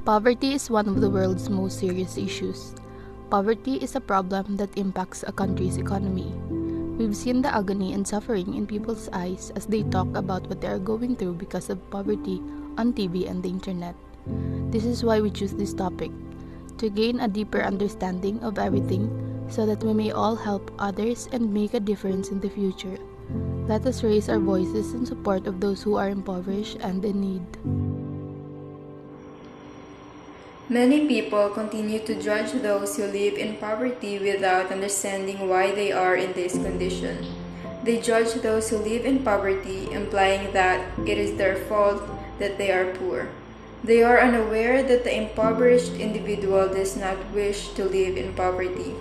Poverty is one of the world's most serious issues. Poverty is a problem that impacts a country's economy. We've seen the agony and suffering in people's eyes as they talk about what they are going through because of poverty on TV and the internet. This is why we choose this topic, to gain a deeper understanding of everything so that we may all help others and make a difference in the future. Let us raise our voices in support of those who are impoverished and in need. Many people continue to judge those who live in poverty without understanding why they are in this condition. They judge those who live in poverty, implying that it is their fault that they are poor. They are unaware that the impoverished individual does not wish to live in poverty.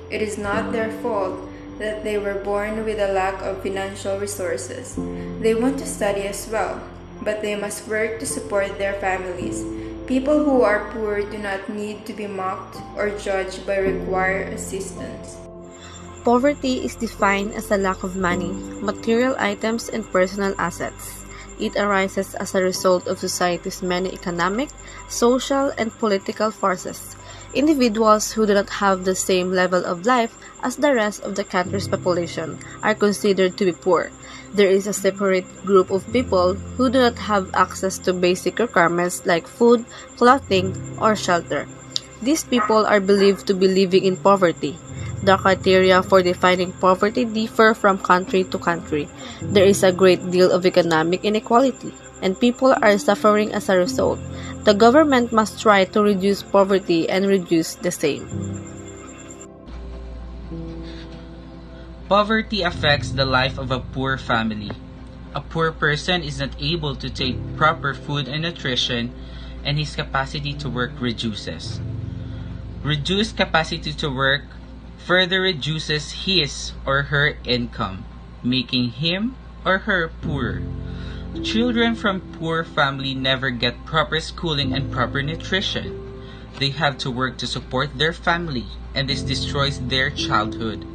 It is not their fault that they were born with a lack of financial resources. They want to study as well, but they must work to support their families. People who are poor do not need to be mocked or judged but require assistance. Poverty is defined as a lack of money, material items, and personal assets. It arises as a result of society's many economic, social, and political forces. Individuals who do not have the same level of life as the rest of the country's population are considered to be poor. There is a separate group of people who do not have access to basic requirements like food, clothing, or shelter. These people are believed to be living in poverty. The criteria for defining poverty differ from country to country. There is a great deal of economic inequality, and people are suffering as a result. The government must try to reduce poverty and reduce the same. Poverty affects the life of a poor family. A poor person is not able to take proper food and nutrition, and his capacity to work reduces. Reduced capacity to work further reduces his or her income, making him or her poorer. Children from poor family never get proper schooling and proper nutrition. They have to work to support their family, and this destroys their childhood.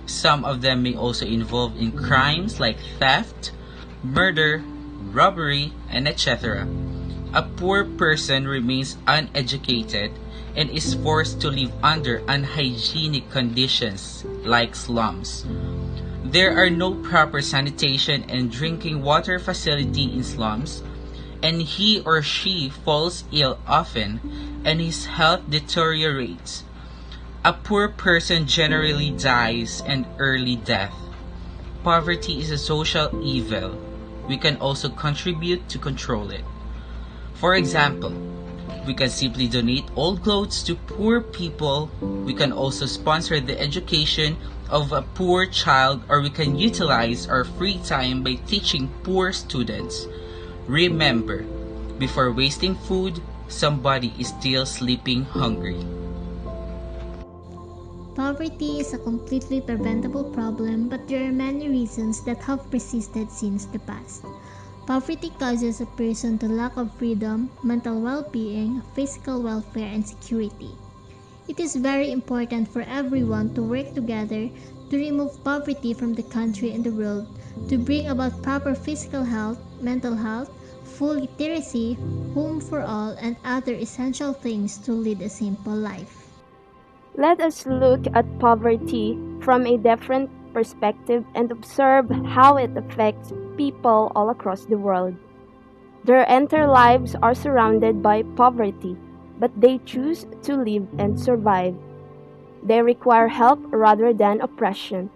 Some of them may also involve in crimes like theft, murder, robbery, and etc. A poor person remains uneducated and is forced to live under unhygienic conditions like slums. There are no proper sanitation and drinking water facility in slums, and he or she falls ill often and his health deteriorates. A poor person generally dies an early death. Poverty is a social evil. We can also contribute to control it. For example, we can simply donate old clothes to poor people. We can also sponsor the education of a poor child, or we can utilize our free time by teaching poor students. Remember, before wasting food, somebody is still sleeping hungry. Poverty is a completely preventable problem, but there are many reasons that have persisted since the past. Poverty causes a person to lack of freedom, mental well-being, physical welfare, and security. It is very important for everyone to work together to remove poverty from the country and the world, to bring about proper physical health, mental health, full literacy, home for all, and other essential things to lead a simple life. Let us look at poverty from a different perspective and observe how it affects people all across the world. Their entire lives are surrounded by poverty, but they choose to live and survive. They require help rather than oppression.